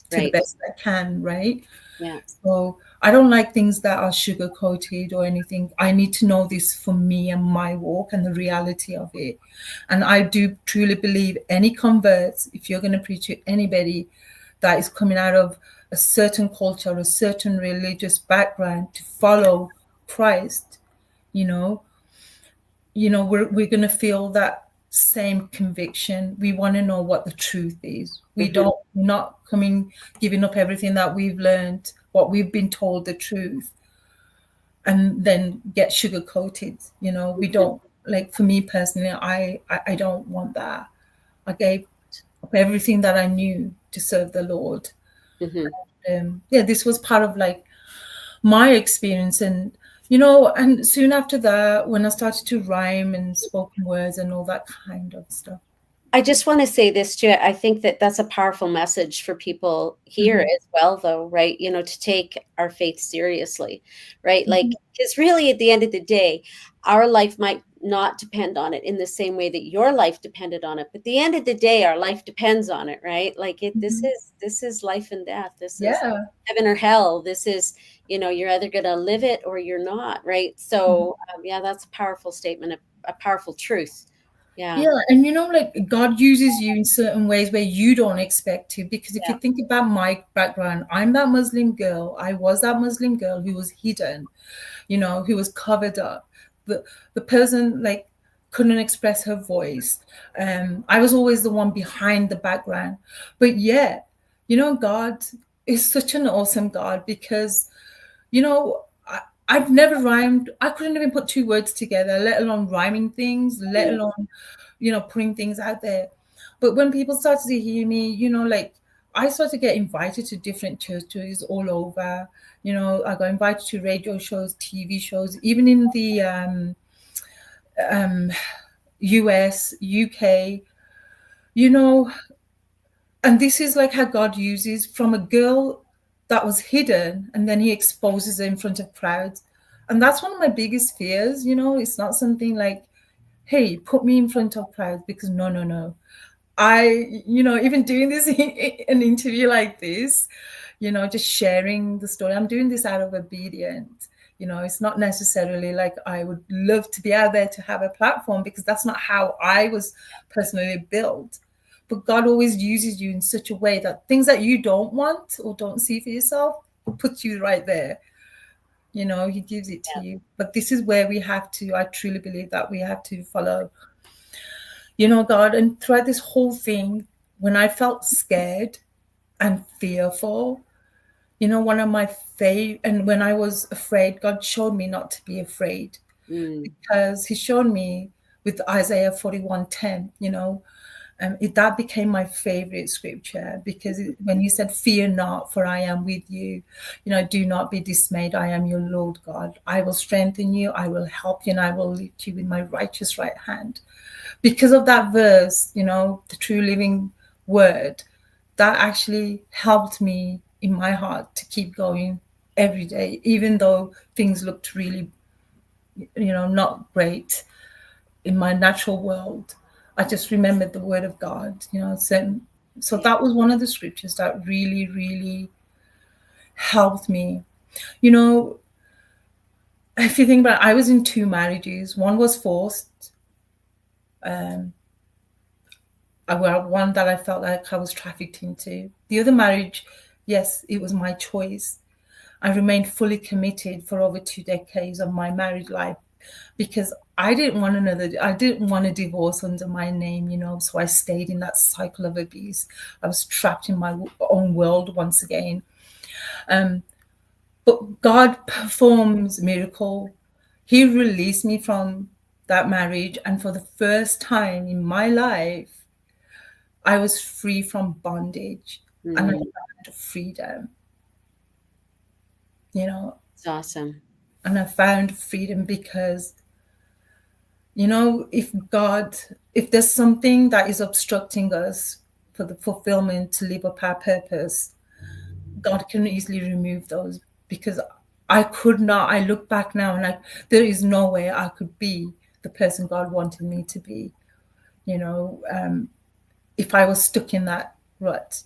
to the Right. best I can, right? Yeah. So I don't like things that are sugar coated or anything. I need to know this for me and my walk and the reality of it. And I do truly believe any converts, if you're going to preach to anybody that is coming out of a certain culture, a certain religious background to follow Christ, you know, we're going to feel that same conviction. We want to know what the truth is. hmm We're not coming, giving up everything that we've learned, what we've been told the truth, and then get sugar coated. We don't, like, for me personally, I don't want that. I gave up everything that I knew to serve the Lord. hmm Yeah, this was part of like my experience. And and soon after that, when I started to rhyme and spoken words and all that kind of stuff. I just want to say this too. I think that that's a powerful message for people here Hmm. as well, though, right? To take our faith seriously, right? Like, Hmm. because really, at the end of the day, our life might not depend on it in the same way that your life depended on it. But at the end of the day, our life depends on it, right? Like this Hmm. is life and death. This is Yeah. heaven or hell. This is, you're either going to live it or you're not, right? Mhm. So, yeah, that's a powerful statement, a powerful truth. Yeah. Yeah, and like God uses you in certain ways where you don't expect to. Because if you Yeah. think about my background, I'm that Muslim girl. I was that Muslim girl who was hidden, who was covered up. The person, like, couldn't express her voice. I was always the one behind the background. But yet, God is such an awesome God, because I've never rhymed. I couldn't even put two words together, let alone rhyming things, let Mm. alone, putting things out there. But when people started to hear me, like, I started to get invited to different churches all over. I got invited to radio shows, TV shows, even in the um, US, UK, you know, and this is like how God uses from a girl that was hidden, and then he exposes her in front of crowds. And that's one of my biggest fears. It's not something like, hey, put me in front of crowds, because no, no, no. Even doing this an interview like this, just sharing the story, I'm doing this out of obedience. It's not necessarily like I would love to be out there to have a platform, because that's not how I was personally built. But God always uses you in such a way that things that you don't want or don't see for yourself puts you right there. He gives it to you. But this is where I truly believe that we have to follow, God. And throughout this whole thing, when I felt scared and fearful, one of my favorite, and when I was afraid, God showed me not to be afraid, Mm, because he showed me with Isaiah 41:10, that became my favorite scripture, because when he said, fear not, for I am with you, do not be dismayed. I am your Lord God. I will strengthen you. I will help you, and I will lift you with my righteous right hand. Because of that verse, the true living word, that actually helped me in my heart to keep going every day, even though things looked really, not great in my natural world. I just remembered the word of God, so yeah. that was one of the scriptures that really, really helped me. You know, if you think about it, I was in two marriages. One was forced. Um, one that I felt like I was trafficked into. The other marriage, yes, it was my choice. I remained fully committed for over 2 decades of my married life because I didn't want a divorce under my name, so I stayed in that cycle of abuse. I was trapped in my own world once again. But God performs miracle. He released me from that marriage, and for the first time in my life, I was free from bondage and I Mm, found freedom, you know, it's awesome. and I found freedom because, if there's something that is obstructing us for the fulfillment to live up our purpose, God can easily remove those because I could not. I look back now and there is no way I could be the person God wanted me to be, you know, if I was stuck in that rut.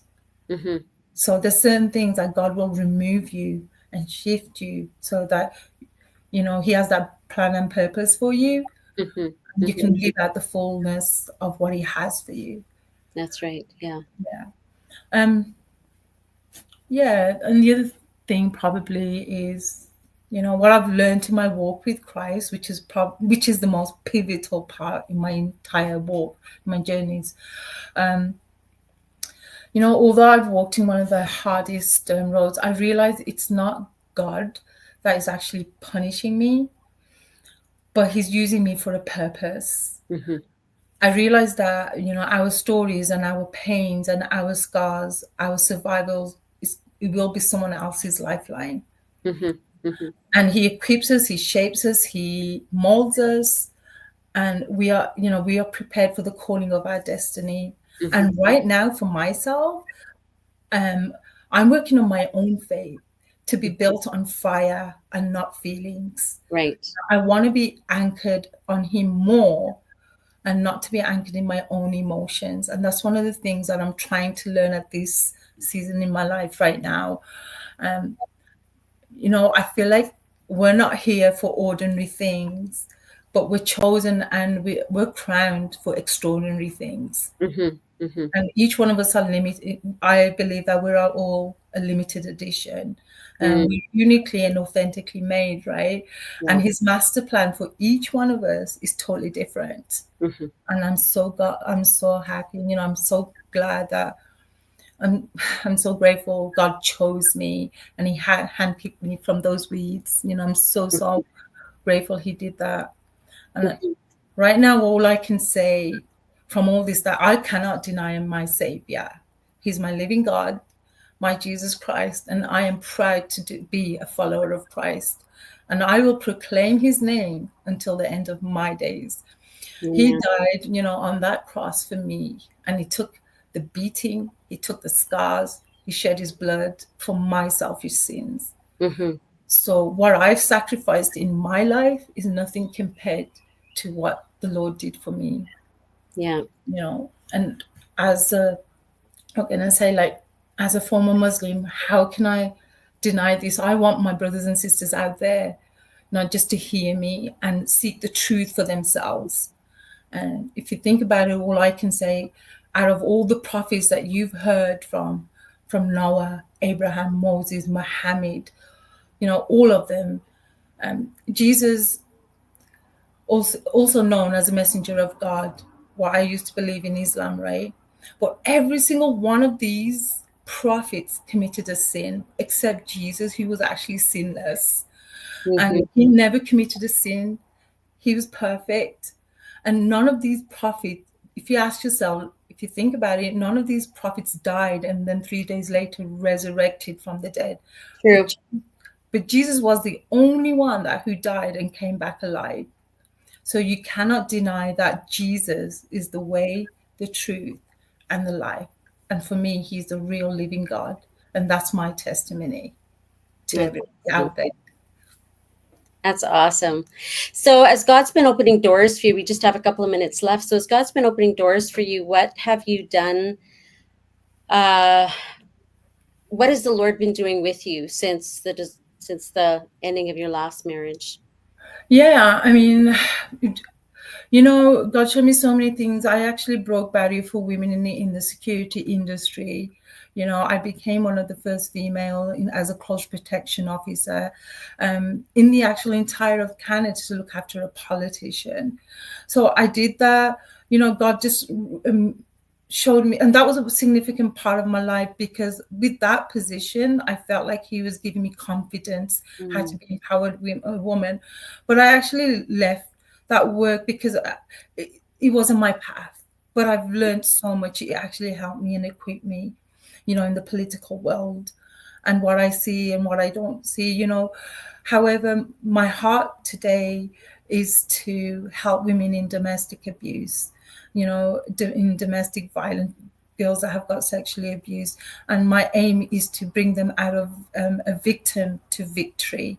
Mm-hmm, So there's certain things that God will remove you and shift you so that, He has that plan and purpose for you. mm-hmm, And you mm-hmm. can live out the fullness of what He has for you. That's right. Yeah. Yeah. Um, Yeah, and the other thing probably is, what I've learned in my walk with Christ, which is the most pivotal part in my entire walk, my journeys. Although I've walked in one of the hardest roads, I realize it's not God that is actually punishing me, but He's using me for a purpose. Mm-hmm, I realized that, our stories and our pains and our scars, our survivals, it will be someone else's lifeline. mm-hmm, mm-hmm, And He equips us, He shapes us, He molds us, and we are prepared for the calling of our destiny. mm-hmm. And right now, for myself, um, I'm working on my own faith to be built on fire and not feelings. Right. I want to be anchored on Him more and not to be anchored in my own emotions. And that's one of the things that I'm trying to learn at this season in my life right now. I feel like we're not here for ordinary things, but we're chosen and we're crowned for extraordinary things. Mm-hmm, mm-hmm. And each one of us are limited. I believe that we are all a limited edition, and Mm, we're uniquely and authentically made, right? And yeah. His master plan for each one of us is totally different. Mm-hmm, And I'm so happy. I'm so glad that I'm I'm so grateful God chose me and He handpicked me from those weeds. I'm so grateful He did that. And mm-hmm. right now, all I can say from all this that I cannot deny my Savior. He's my living God, my Jesus Christ, and I am proud to be a follower of Christ. And I will proclaim His name until the end of my days. He Amen. died, on that cross for me, and He took the beating, He took the scars, He shed His blood for my selfish sins. Mm-hmm. So what I've sacrificed in my life is nothing compared to what the Lord did for me, Yeah. And as a, how can I say, like, as a former Muslim, how can I deny this? I want my brothers and sisters out there not just to hear me and seek the truth for themselves. And if you think about it, all I can say, out of all the prophets that you've heard from Noah, Abraham, Moses, Muhammad, all of them, Jesus, also known as a messenger of God, what I used to believe in Islam, right? But every single one of these prophets committed a sin except Jesus, who was actually sinless. Mm-hmm. And He never committed a sin. He was perfect. And none of these prophets, if you ask yourself, if you think about it, none of these prophets died and then 3 days later resurrected from the dead. True. But Jesus was the only one who died and came back alive. So you cannot deny that Jesus is the way, the truth, and the life. And for me, He's the real living God. And that's my testimony to That's everybody awesome. out there. That's awesome. So, as God's been opening doors for you, we just have a couple of minutes left. So, as God's been opening doors for you, what have you done? Uh, what has the Lord been doing with you since the ending of your last marriage? Yeah, I mean, God showed me so many things. I actually broke barrier for women in the security industry. You know, I became one of the first female as a close protection officer in the actual entire of Canada to look after a politician. So I did that. You know, God just showed me, and that was a significant part of my life, because with that position I felt like he was giving me confidence, how to be empowered a woman. But I actually left that work because it wasn't my path. But I've learned so much. It actually helped me and equipped me, you know, in the political world, and what I see and what I don't see, you know. However, my heart today is to help women in domestic abuse, you know, in domestic violence, girls that have got sexually abused. And my aim is to bring them out of a victim to victory.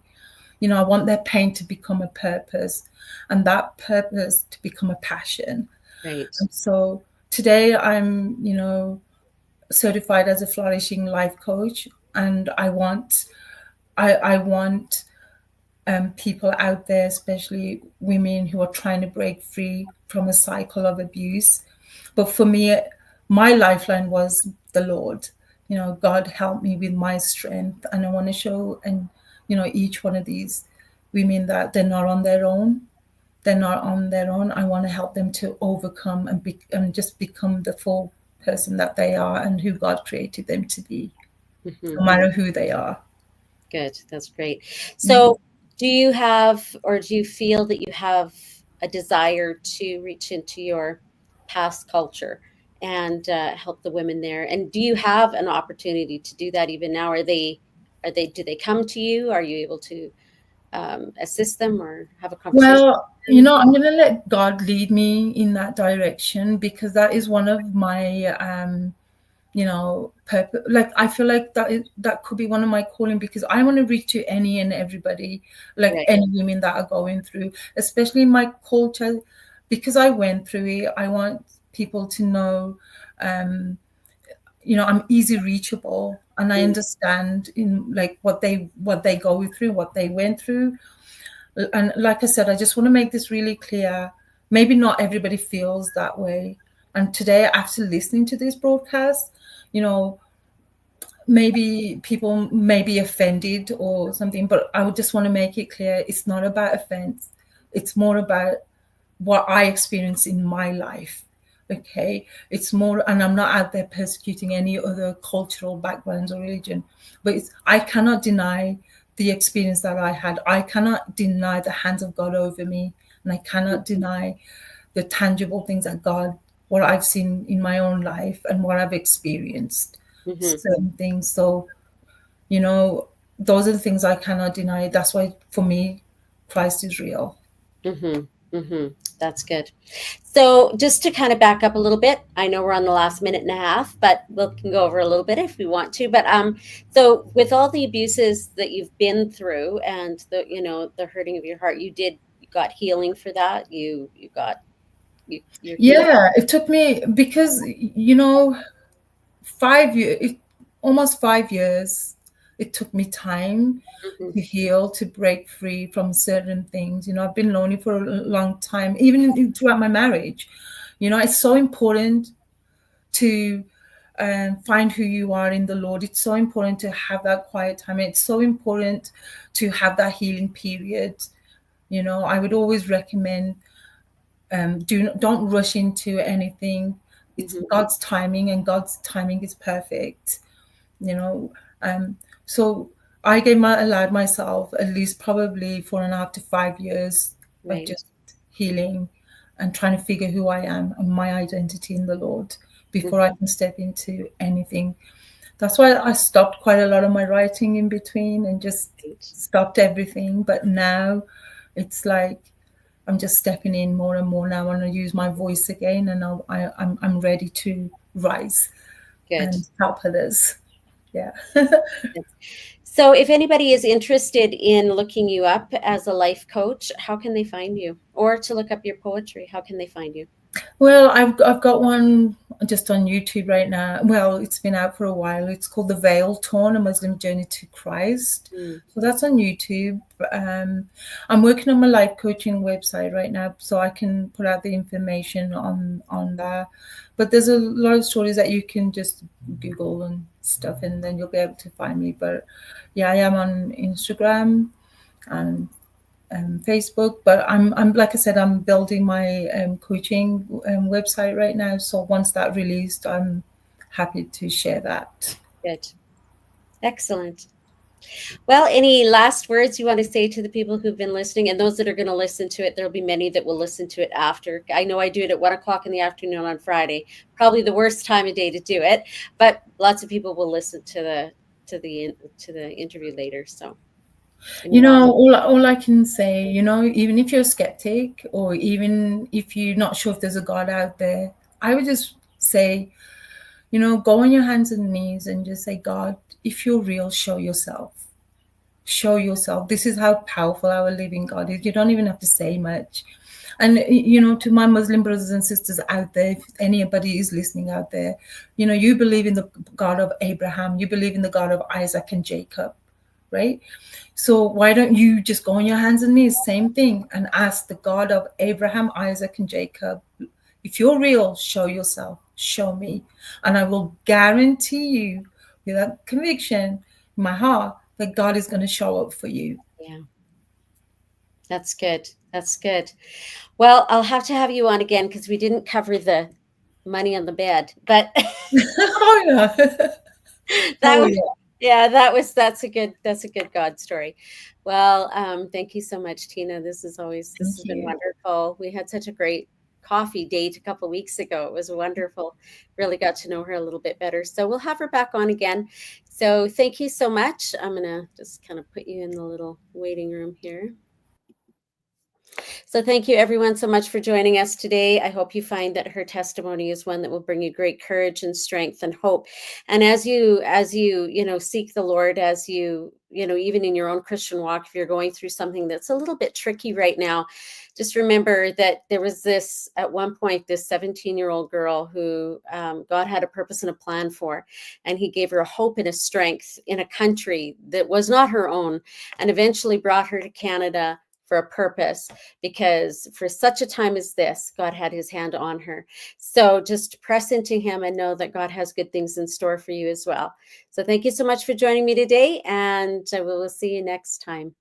You know, I want their pain to become a purpose, and that purpose to become a passion. Right. And so today I'm, you know, certified as a flourishing life coach, and I want people out there, especially women who are trying to break free from a cycle of abuse. But for me, my lifeline was the Lord. You know, God helped me with my strength, and I want to show, and you know, each one of these women that they're not on their own. They're not on their own. I want to help them to overcome and just become the full person that they are and who God created them to be, no matter who they are. Good. That's great. So, do you have, or do you feel that you have a desire to reach into your past culture and help the women there? And do you have an opportunity to do that even now? Do they come to you? Are you able to assist them or have a conversation Well, with you them? know, I'm going to let God lead me in that direction, because that is one of my, you know, purpose. Like, I feel like that could be one of my calling, because I want to reach to any and everybody, like Right. any women that are going through, especially in my culture, because I went through it. I want people to know, you know, I'm easy reachable, and I Mm. understand in like what they go through, what they went through. And like I said, I just want to make this really clear. Maybe not everybody feels that way. And today, after listening to this broadcast, you know, maybe people may be offended or something, but I would just want to make it clear it's not about offense. It's more about what I experience in my life. Okay. It's more, and I'm not out there persecuting any other cultural backgrounds or religion, but I cannot deny the experience that I had. I cannot deny the hands of God over me, and I cannot deny the tangible things that God, what I've seen in my own life and what I've experienced, Mm-hmm. certain things. So, you know, those are the things I cannot deny. That's why for me, Christ is real. Mm-hmm. Mm-hmm. That's good. So just to kind of back up a little bit, I know we're on the last minute and a half, but we can go over a little bit if we want to. But so with all the abuses that you've been through and the, you know, the hurting of your heart, you got healing for that. You got you're healed. Yeah, it took me, because, you know, 5 years, almost 5 years, it took me time Mm-hmm. to heal, to break free from certain things. You know, I've been lonely for a long time, even throughout my marriage. You know, it's so important to find who you are in the Lord. It's so important to have that quiet time. It's so important to have that healing period. You know, I would always recommend, don't rush into anything. It's Mm-hmm. God's timing, and God's timing is perfect. You know, so I allowed myself at least probably 4.5 to 5 years of Right. just healing and trying to figure who I am and my identity in the Lord before I can step into anything. That's why I stopped quite a lot of my writing in between and just Right. stopped everything. But now it's like I'm just stepping in more and more now. I want to use my voice again, and I'm ready to rise Good. and help others. Yeah. So if anybody is interested in looking you up as a life coach, how can they find you? Or to look up your poetry, how can they find you? Well, I've got one just on YouTube right now. Well, it's been out for a while. It's called The Veil Torn: A Muslim Journey to Christ. Mm, So that's on YouTube. I'm working on my life coaching website right now, so I can put out the information on that. But there's a lot of stories that you can just Google and stuff, and then you'll be able to find me. But yeah, I am on Instagram and Facebook. But I'm like I said, I'm building my coaching website right now. So once that released, I'm happy to share that. good. Excellent. Well, any last words you want to say to the people who've been listening and those that are going to listen to it? There'll be many that will listen to it after. I know I do it at 1 o'clock in the afternoon on Friday, probably the worst time of day to do it, but lots of people will listen to the interview later. So, any You last? know, all I can say, even if you're a skeptic or even if you're not sure if there's a God out there, I would just say, go on your hands and knees and just say, God, if you're real, show yourself. Show yourself. This is how powerful our living God is. You don't even have to say much. And, to my Muslim brothers and sisters out there, if anybody is listening out there, you believe in the God of Abraham, you believe in the God of Isaac and Jacob, right? So why don't you just go on your hands and knees, same thing, and ask the God of Abraham, Isaac, and Jacob, if you're real, show yourself, show me. And I will guarantee you, without conviction in my heart, that God is going to show up for you. Yeah, that's good. That's good. Well, I'll have to have you on again because we didn't cover the money on the bed, but Oh, yeah. that Oh, was, yeah. yeah, that's a good God story. Well, thank you so much, Teena. This Thank has been you. wonderful. We had such a great coffee date a couple weeks ago. It was wonderful. Really got to know her a little bit better. So we'll have her back on again. So thank you so much. I'm gonna just kind of put you in the little waiting room here. So thank you everyone so much for joining us today. I hope you find that her testimony is one that will bring you great courage and strength and hope. And as you seek the Lord, as even in your own Christian walk, if you're going through something that's a little bit tricky right now, just remember that there was at one point, this 17-year-old girl who God had a purpose and a plan for, and he gave her a hope and a strength in a country that was not her own, and eventually brought her to Canada for a purpose, because for such a time as this, God had his hand on her. So just press into him and know that God has good things in store for you as well. So thank you so much for joining me today, and we will see you next time.